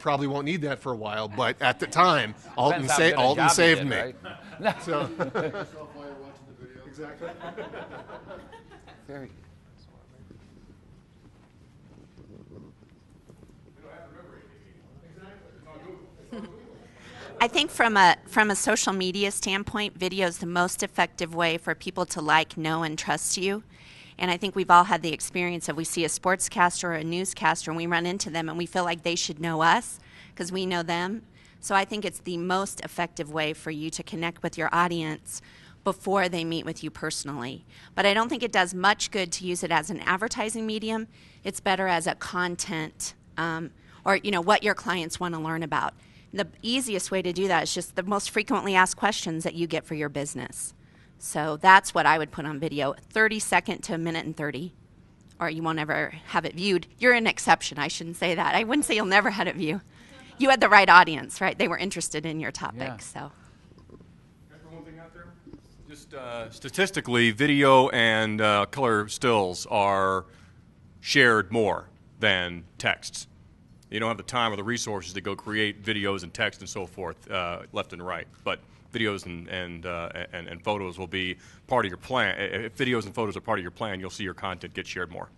probably won't need that for a while, but at the time, Alton Depends how good a Alton job you saved did, me. right? So, Yourself while you're watching the video. exactly. Very good. I think from a social media standpoint, video is the most effective way for people to like, know, and trust you. And I think we've all had the experience of we see a sportscaster or a newscaster and we run into them and we feel like they should know us because we know them. So I think it's the most effective way for you to connect with your audience before they meet with you personally. But I don't think it does much good to use it as an advertising medium. It's better as a content or what your clients want to learn about. The easiest way to do that is just the most frequently asked questions that you get for your business. So that's what I would put on video, 30-second to a minute and 30, or you won't ever have it viewed. You're an exception. I shouldn't say that. I wouldn't say you'll never have it viewed. You had the right audience, right? They were interested in your topic. Yeah. So. One thing out there? Just statistically, video and color stills are shared more than texts. You don't have the time or the resources to go create videos and text and so forth left and right. But videos and photos will be part of your plan. If videos and photos are part of your plan, you'll see your content get shared more.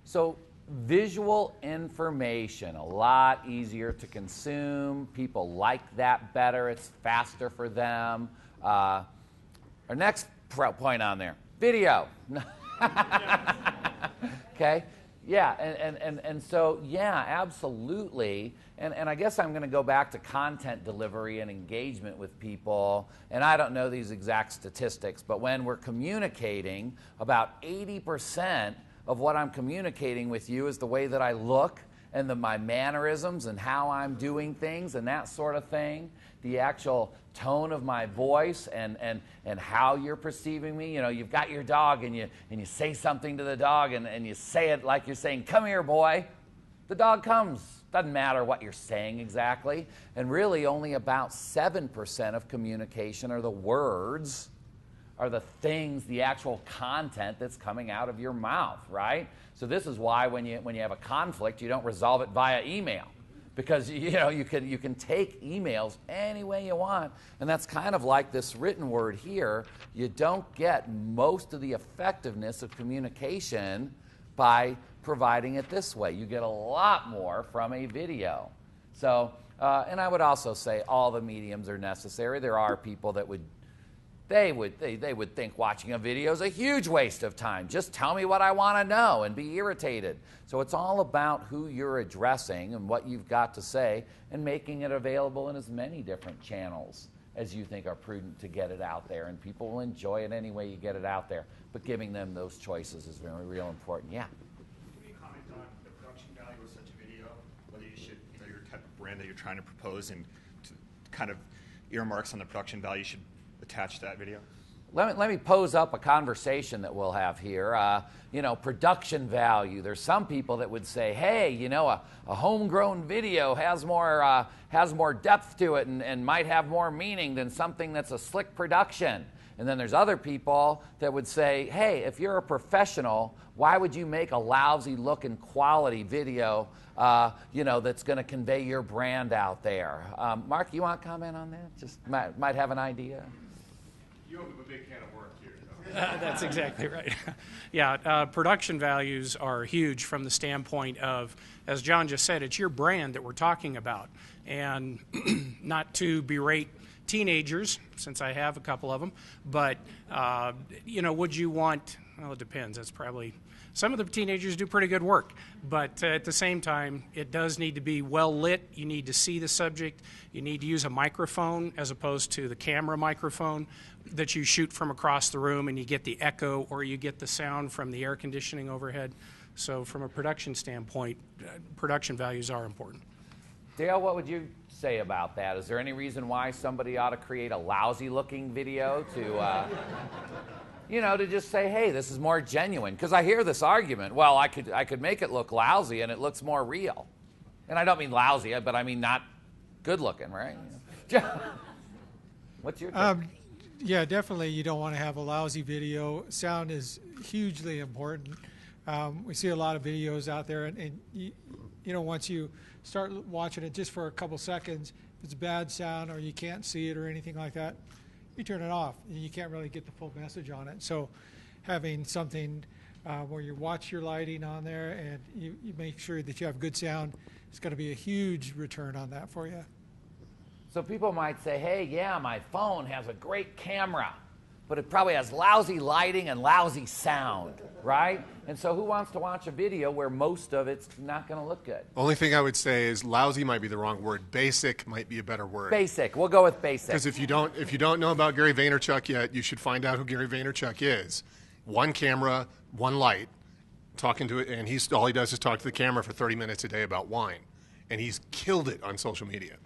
So visual information, a lot easier to consume. People like that better. It's faster for them. Our next point on there, video. Okay. Yeah, and so, yeah, absolutely. And I guess I'm going to go back to content delivery and engagement with people. And I don't know these exact statistics, but when we're communicating, about 80% of what I'm communicating with you is the way that I look and my mannerisms and how I'm doing things and that sort of thing. The actual tone of my voice and how you're perceiving me. You know, you've got your dog and you say something to the dog and you say it like you're saying, "Come here, boy." The dog comes. Doesn't matter what you're saying exactly. And really only about 7% of communication are the words, are the things, the actual content that's coming out of your mouth, right? So this is why when you have a conflict, you don't resolve it via email. Because you can take emails any way you want, and that's kind of like this written word here. You don't get most of the effectiveness of communication by providing it this way. You get a lot more from a video. So, and I would also say all the mediums are necessary. There are people that would think watching a video is a huge waste of time. Just tell me what I want to know and be irritated. So it's all about who you're addressing and what you've got to say and making it available in as many different channels as you think are prudent to get it out there. And people will enjoy it any way you get it out there. But giving them those choices is very, real important. Yeah? Can you comment on the production value of such a video? Whether you should, your type of brand that you're trying to propose and to kind of earmarks on the production value you should attach to that video? Let me pose up a conversation that we'll have here. Production value. There's some people that would say, hey, a homegrown video has more depth to it and might have more meaning than something that's a slick production. And then there's other people that would say, hey, if you're a professional, why would you make a lousy looking quality video that's going to convey your brand out there? Mark, you want to comment on that? Just might have an idea. You opened a big can of worms here. That's exactly right. Yeah, production values are huge from the standpoint of, as John just said, it's your brand that we're talking about. And not to berate teenagers, since I have a couple of them, but, would you want, well, it depends. That's probably, some of the teenagers do pretty good work, but at the same time, it does need to be well lit. You need to see the subject. You need to use a microphone as opposed to the camera microphone that you shoot from across the room and you get the echo or you get the sound from the air conditioning overhead. So from a production standpoint, production values are important. Dale, what would you say about that? Is there any reason why somebody ought to create a lousy looking video to to just say, hey, this is more genuine? Because I hear this argument, well, I could make it look lousy and it looks more real. And I don't mean lousy, but I mean not good looking, right? What's your take? Yeah, definitely you don't want to have a lousy video. Sound is hugely important. We see a lot of videos out there, and once you start watching it just for a couple seconds, if it's bad sound or you can't see it or anything like that, you turn it off and you can't really get the full message on it. So having something where you watch your lighting on there and you make sure that you have good sound, it's going to be a huge return on that for you. So people might say, hey, yeah, my phone has a great camera, but it probably has lousy lighting and lousy sound, right? And so who wants to watch a video where most of it's not going to look good? Only thing I would say is lousy might be the wrong word. Basic might be a better word. Basic. We'll go with basic. Because if you don't know about Gary Vaynerchuk yet, you should find out who Gary Vaynerchuk is. One camera, one light, talking to it, and all he does is talk to the camera for 30 minutes a day about wine, and he's killed it on social media.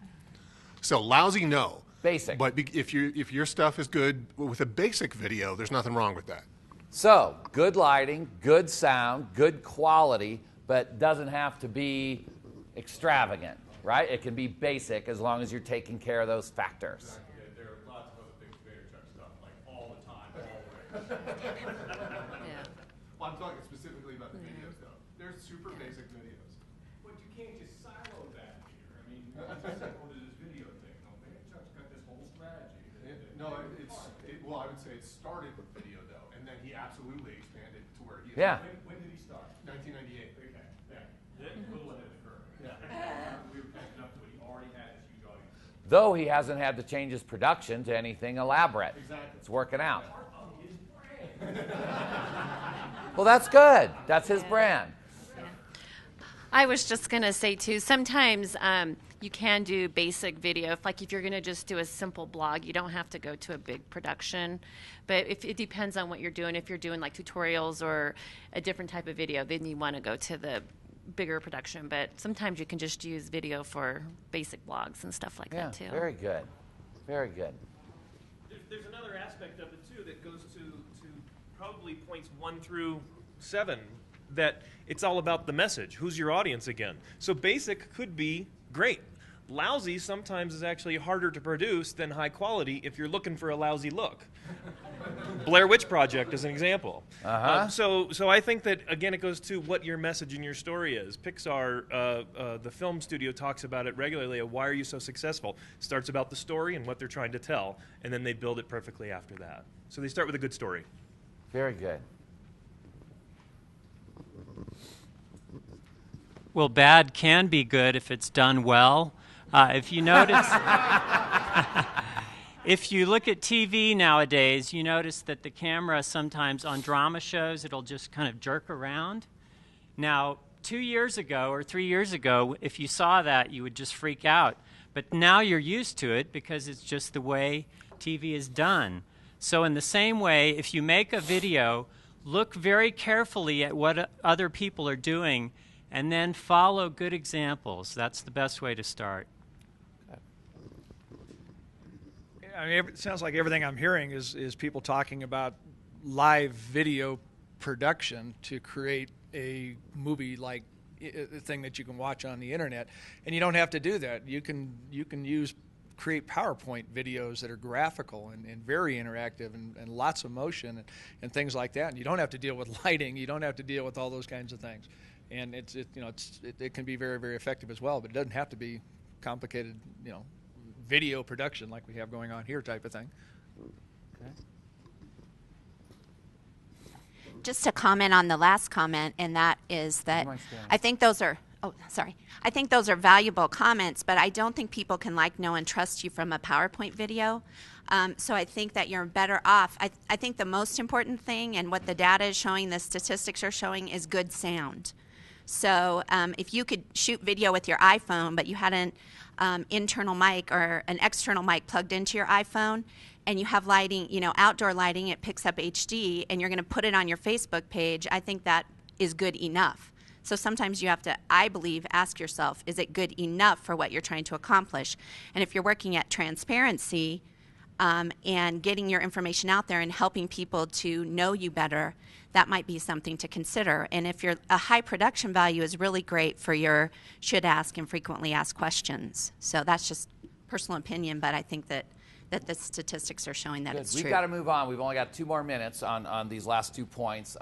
So lousy, no. Basic. But if your stuff is good with a basic video, there's nothing wrong with that. So good lighting, good sound, good quality, but doesn't have to be extravagant, right? It can be basic as long as you're taking care of those factors. There are lots of other things Vaynerchuk stuff, like all the time, always. Well, I'm talking specifically about the videos, though. They're super basic videos. But you can't just silo that, Peter. I mean, it's simple to this video thing. No, Vaynerchuk's got this whole strategy. Well, I would say it started with video, though, and then he absolutely expanded to where he is. Yeah. When did he start? 1998. Okay, yeah. A little ahead of the curve. Yeah. We were catching up to what he already had this huge audience. Though he hasn't had to change his production to anything elaborate. Exactly. It's working out. Well, that's good. That's his brand. I was just going to say, too, sometimes you can do basic video. If you're going to just do a simple blog, you don't have to go to a big production. But if it depends on what you're doing. If you're doing like tutorials or a different type of video, then you want to go to the bigger production. But sometimes you can just use video for basic blogs and stuff like that, too. Very good. Very good. There's another aspect of it, too, that goes to probably points 1 through 7, that it's all about the message. Who's your audience again? So basic could be great. Lousy sometimes is actually harder to produce than high quality if you're looking for a lousy look. Blair Witch Project is an example. So I think that, again, it goes to what your message and your story is. Pixar, the film studio, talks about it regularly. Why are you so successful? Starts about the story and what they're trying to tell, and then they build it perfectly after that. So they start with a good story. Very good. Well, bad can be good if it's done well. If you notice, if you look at TV nowadays, you notice that the camera sometimes on drama shows, it'll just kind of jerk around. Now, 2 years ago or 3 years ago, if you saw that, you would just freak out. But now you're used to it because it's just the way TV is done. So in the same way, if you make a video, look very carefully at what other people are doing and then follow good examples. That's the best way to start. I mean, it sounds like everything I'm hearing is people talking about live video production to create a movie-like thing that you can watch on the internet, and you don't have to do that. You can create PowerPoint videos that are graphical and very interactive and lots of motion and things like that. And you don't have to deal with lighting. You don't have to deal with all those kinds of things. And it can be very, very effective as well. But it doesn't have to be complicated, video production like we have going on here type of thing. Okay. Just to comment on the last comment, and that is that I think those are. Oh, sorry. I think those are valuable comments, but I don't think people can like, know, and trust you from a PowerPoint video. So I think that you're better off. I think the most important thing, and what the data is showing, the statistics are showing, is good sound. So if you could shoot video with your iPhone, but you had an internal mic or an external mic plugged into your iPhone, and you have lighting, outdoor lighting, it picks up HD, and you're going to put it on your Facebook page, I think that is good enough. So sometimes you have to, I believe, ask yourself, is it good enough for what you're trying to accomplish? And if you're working at transparency and getting your information out there and helping people to know you better, that might be something to consider. And if a high production value is really great for your should ask and frequently asked questions. So that's just personal opinion, but I think that that the statistics are showing that it's We've true. got to move on. We've only got 2 more minutes on these last 2 points.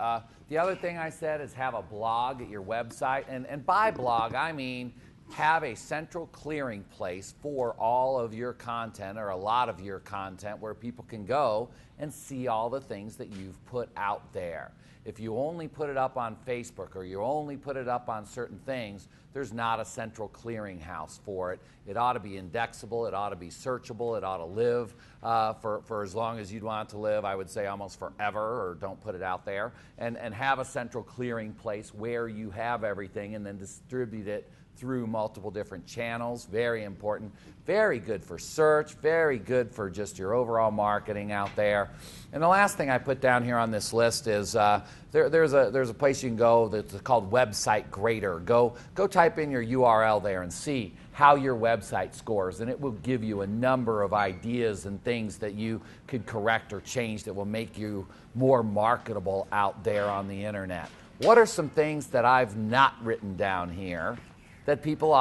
The other thing I said is have a blog at your website. And by blog, I mean have a central clearing place for all of your content or a lot of your content where people can go and see all the things that you've put out there. If you only put it up on Facebook or you only put it up on certain things, there's not a central clearinghouse for it. It ought to be indexable. It ought to be searchable. It ought to live for as long as you'd want it to live. I would say almost forever, or don't put it out there. And have a central clearing place where you have everything and then distribute it through multiple different channels. Very important. Very good for search. Very good for just your overall marketing out there. And the last thing I put down here on this list is there's a place you can go that's called Website Grader. Go type in your URL there and see how your website scores, and it will give you a number of ideas and things that you could correct or change that will make you more marketable out there on the internet. What are some things that I've not written down here that people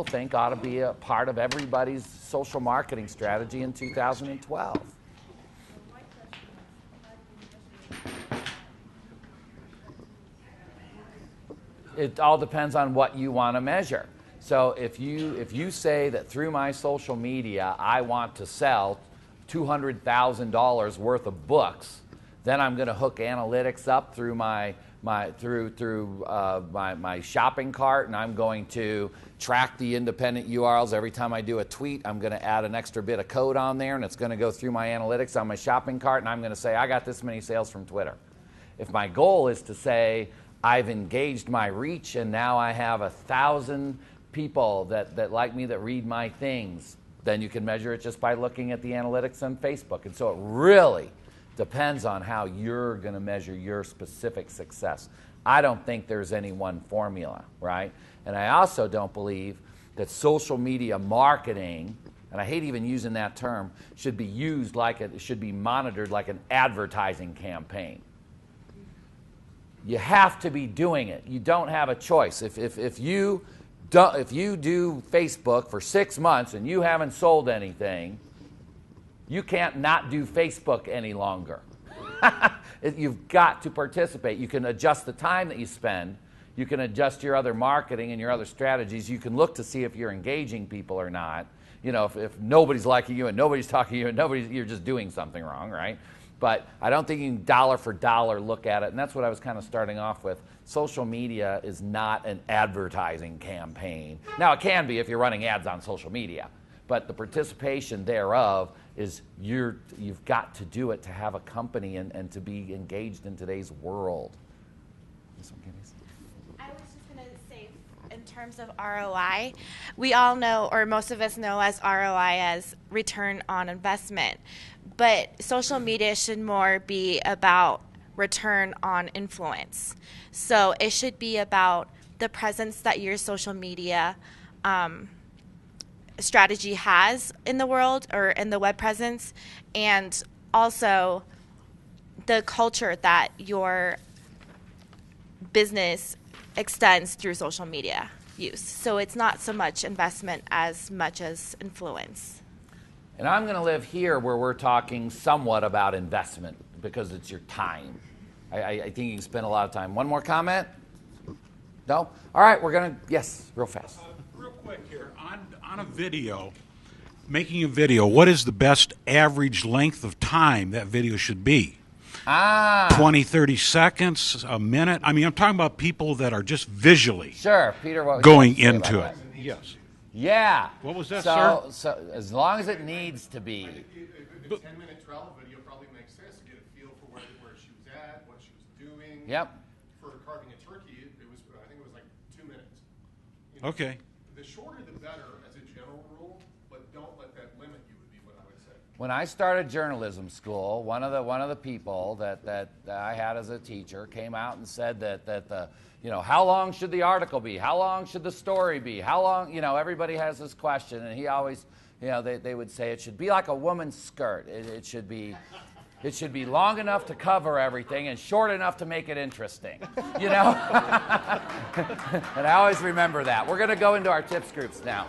think ought to be a part of everybody's social marketing strategy in 2012? It all depends on what you want to measure. So if you say that through my social media I want to sell $200,000 worth of books, then I'm going to hook analytics up through my shopping cart, and I'm going to track the independent URLs. Every time I do a tweet, I'm going to add an extra bit of code on there, and it's going to go through my analytics on my shopping cart, and I'm going to say I got this many sales from Twitter. If my goal is to say I've engaged my reach and now I have 1,000 people that like me, that read my things, then you can measure it just by looking at the analytics on Facebook. And so it really depends on how you're going to measure your specific success. I don't think there's any one formula, right? And I also don't believe that social media marketing, and I hate even using that term, should be monitored like an advertising campaign. You have to be doing it. You don't have a choice. If you do Facebook for 6 months and you haven't sold anything, you can't not do Facebook any longer. You've got to participate. You can adjust the time that you spend. You can adjust your other marketing and your other strategies. You can look to see if you're engaging people or not. You know, if nobody's liking you and nobody's talking to you and you're just doing something wrong, right? But I don't think you can dollar for dollar look at it. And that's what I was kind of starting off with. Social media is not an advertising campaign. Now, it can be if you're running ads on social media. But the participation thereof is you've got to do it to have a company and to be engaged in today's world. I was just going to say, in terms of ROI, we all know, or most of us know as ROI as return on investment. But social media should more be about return on influence. So it should be about the presence that your social media strategy has in the world or in the web presence, and also the culture that your business extends through social media use. So it's not so much investment as much as influence. And I'm going to live here where we're talking somewhat about investment because it's your time. I think you can spend a lot of time. One more comment? No? All right, we're going to, yes, real fast. Real quick here, on a video, making a video, what is the best average length of time that video should be? 20, 30 seconds, a minute? I mean, I'm talking about people that are just visually Peter, what going into it. Yes. Yeah. What was that, sir? So as long as it needs to be. A 10-minute travel video probably makes sense to get a feel for where she was at, what she was doing. Yep. For carving a turkey, I think it was like 2 minutes. Okay. The shorter the better as a general rule, but don't let that limit you would be what I would say. When I started journalism school, one of the people that I had as a teacher came out and said that the how long should the article be? How long should the story be? How long, everybody has this question, and he always, they would say it should be like a woman's skirt. It should be long enough to cover everything and short enough to make it interesting, And I always remember that. We're going to go into our tips groups now.